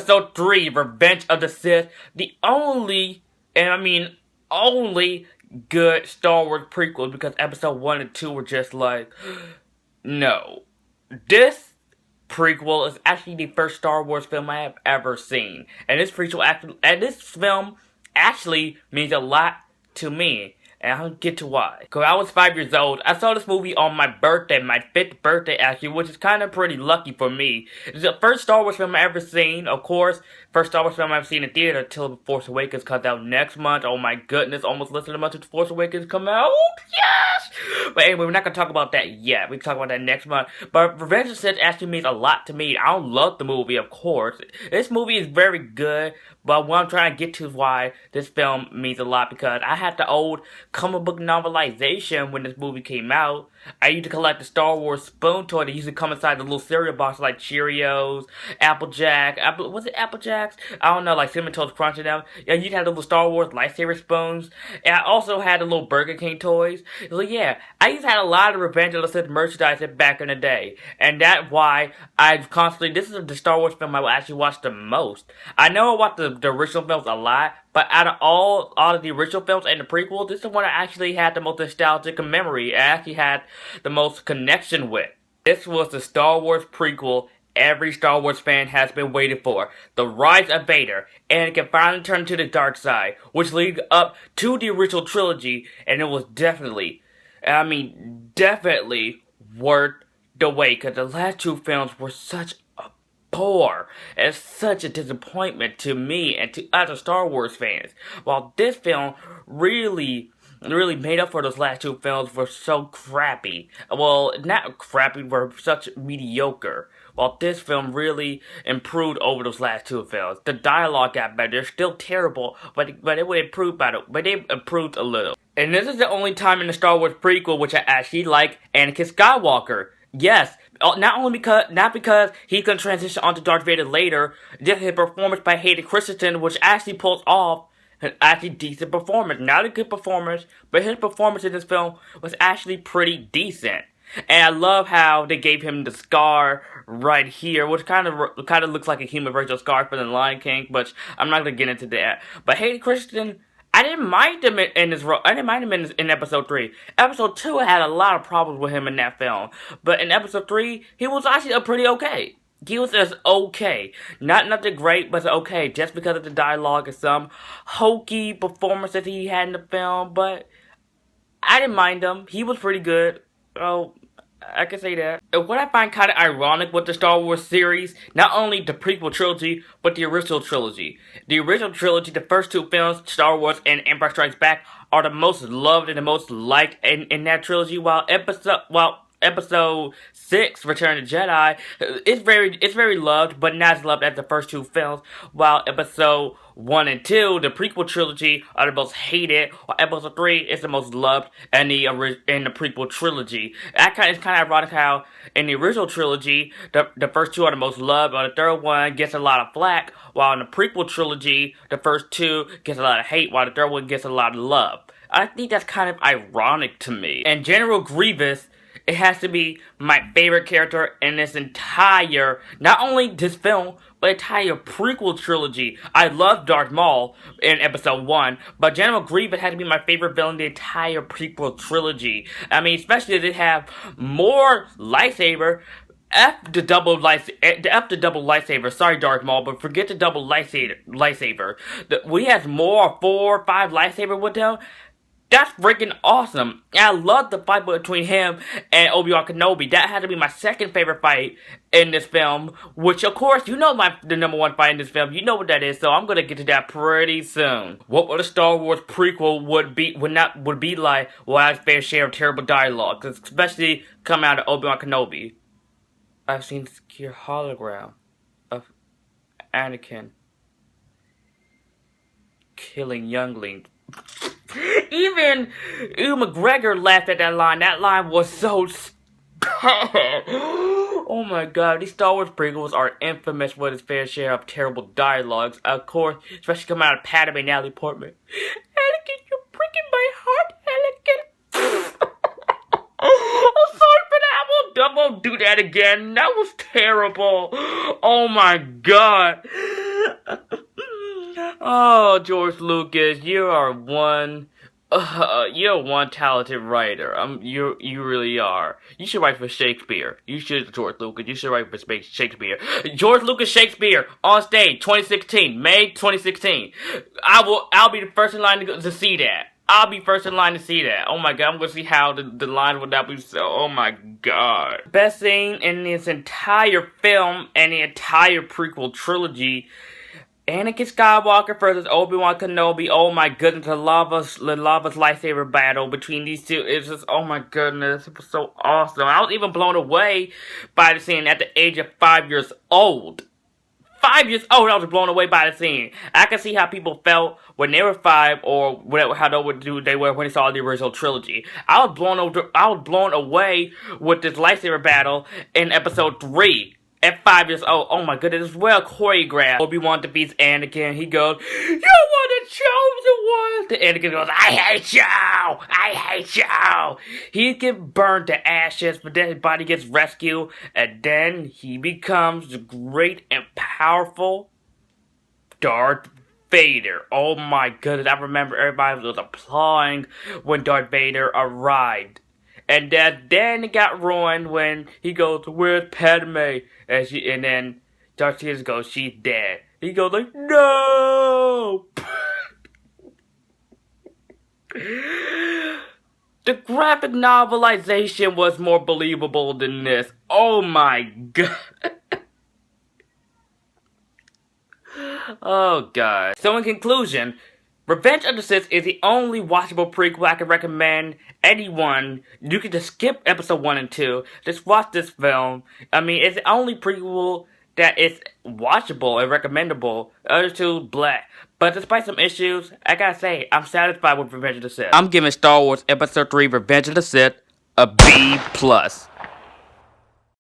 Episode 3, Revenge of the Sith, the only, and I mean only, good Star Wars prequel, because Episode 1 and 2 were just like, no. This prequel is actually the first Star Wars film I have ever seen. And this film actually means a lot to me. And I'll get to why. Because I was 5 years old. I saw this movie on my birthday, my 5th birthday actually, which is kind of pretty lucky for me. It's the first Star Wars film I've ever seen, of course. First Star Wars film I've seen in theater until The Force Awakens comes out next month. Oh my goodness, almost less than a month until The Force Awakens come out. Yes! But anyway, we're not going to talk about that yet. We can talk about that next month. But Revenge of the Sith actually means a lot to me. I don't love the movie, of course. This movie is very good. But what I'm trying to get to is why this film means a lot, because I had the old comic book novelization when this movie came out. I used to collect the Star Wars spoon toy that used to come inside the little cereal box like Cheerios, Applejack, was it Apple Jacks? I don't know, like Cinnamon Toast Crunch and them. Yeah, you had the little Star Wars lightsaber spoons. And I also had the little Burger King toys. So yeah, I used to have a lot of Revenge of the Sith merchandise back in the day. And that's why I've constantly, this is the Star Wars film I will actually watch the most. I know I watched the original films a lot, but out of all of the original films and the prequel, this is the one I actually had the most nostalgic memory. I actually had the most connection with. This was the Star Wars prequel every Star Wars fan has been waiting for. The Rise of Vader, and it can finally turn to the dark side, which leads up to the original trilogy, and it was definitely worth the wait, because the last two films were such a bore and such a disappointment to me and to other Star Wars fans. While this film really made up for those last two films were so crappy. Well, not crappy, were such mediocre. While this film really improved over those last two films. The dialogue got better. They're still terrible, but it would improve but they improved a little. And this is the only time in the Star Wars prequel which I actually like Anakin Skywalker. Yes, not because he can transition onto Darth Vader later, just his performance by Hayden Christensen, which actually pulls off an actually decent performance. Not a good performance, but his performance in this film was actually pretty decent. And I love how they gave him the scar right here, which kind of looks like a human version of scar from the Lion King, but I'm not gonna get into that. But Hayden Christensen, I didn't mind him in this role. I didn't mind him in Episode 3. Episode 2 had a lot of problems with him in that film, but in Episode 3, he was actually pretty okay. He was just okay. Not nothing great, but okay. Just because of the dialogue and some hokey performances he had in the film, but I didn't mind him. He was pretty good. Oh, I can say that. And what I find kind of ironic with the Star Wars series, not only the prequel trilogy, but the original trilogy. The original trilogy, the first two films, Star Wars and Empire Strikes Back, are the most loved and the most liked in that trilogy, while Episode 6, Return of the Jedi, it's very loved, but not as loved as the first two films, while Episode 1 and 2, the prequel trilogy, are the most hated, while Episode 3 is the most loved in the prequel trilogy. It's kind of ironic how in the original trilogy, the first two are the most loved, while the third one gets a lot of flack, while in the prequel trilogy, the first two gets a lot of hate, while the third one gets a lot of love. I think that's kind of ironic to me. And General Grievous, it has to be my favorite character in this entire, not only this film, but entire prequel trilogy. I love Darth Maul in Episode 1, but General Grievous had to be my favorite villain in the entire prequel trilogy. I mean, especially as they have more lightsaber. F the double lightsaber. Sorry, Darth Maul, but forget the double lightsaber. We have more 4 or 5 lightsaber with them. That's freaking awesome. And I love the fight between him and Obi-Wan Kenobi. That had to be my second favorite fight in this film. Which, of course, you know the number one fight in this film. You know what that is, so I'm gonna get to that pretty soon. What would a Star Wars prequel would be like without its fair share of terrible dialogue, especially coming out of Obi-Wan Kenobi. I've seen your hologram of Anakin killing younglings. Even Ewan McGregor laughed at that line. That line was so bad. Oh my god, these Star Wars prequels are infamous with its fair share of terrible dialogues. Of course, especially coming out of Padme and Natalie Portman. Anakin, you're breaking my heart, Anakin. I'm sorry for that. I won't do that again. That was terrible. Oh my god. Oh, George Lucas, you're one talented writer. You really are. You should write for Shakespeare. You should, George Lucas. You should write for Shakespeare. George Lucas Shakespeare on stage, 2016, May 2016. I'll be the first in line to see that. I'll be first in line to see that. Oh my god, I'm gonna see how the line would not be so. Oh my god. Best scene in this entire film and the entire prequel trilogy. Anakin Skywalker versus Obi-Wan Kenobi. Oh my goodness, the lava's lightsaber battle between these two is just, oh my goodness, it was so awesome. I was even blown away by the scene at the age of 5 years old. 5 years old, I was blown away by the scene. I can see how people felt when they were 5, or whatever, how they were when they saw the original trilogy. I was blown away with this lightsaber battle in Episode 3. At 5 years old, oh my goodness, it's well choreographed. Obi-Wan defeats Anakin. He goes, "You were the chosen one." The Anakin goes, "I hate you! I hate you!" He gets burned to ashes, but then his body gets rescued, and then he becomes the great and powerful Darth Vader. Oh my goodness, I remember everybody was applauding when Darth Vader arrived. And then it got ruined when he goes, "Where's Padme?" And then Darth Vader goes, "She's dead." He goes like, "No!" The graphic novelization was more believable than this. Oh my god. Oh god. So in conclusion, Revenge of the Sith is the only watchable prequel I can recommend anyone. You can just skip episode 1 and 2. Just watch this film. I mean, it's the only prequel that is watchable and recommendable. Other two, black. But despite some issues, I gotta say, I'm satisfied with Revenge of the Sith. I'm giving Star Wars Episode 3 Revenge of the Sith a B+.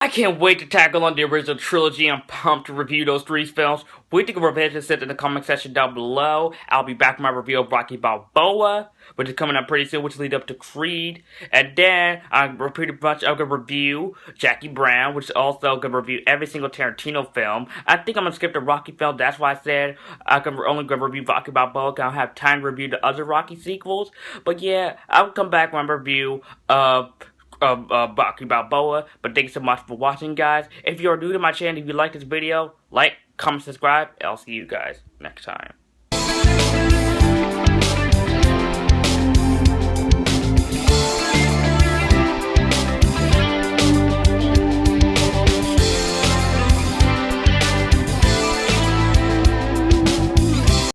I can't wait to tackle on the original trilogy. I'm pumped to review those 3 films. What do you think of Revenge of the Sith in the comment section down below. I'll be back with my review of Rocky Balboa, which is coming up pretty soon, which leads up to Creed. And then I'm pretty much going to review Jackie Brown, which is also going to review every single Tarantino film. I think I'm going to skip the Rocky film. That's why I said I'm only going to review Rocky Balboa, because I don't have time to review the other Rocky sequels. But yeah, I'll come back with my review of Rocky Balboa. But thank you so much for watching, guys. If you're new to my channel, if you like this video, like, comment, subscribe, and I'll see you guys next time.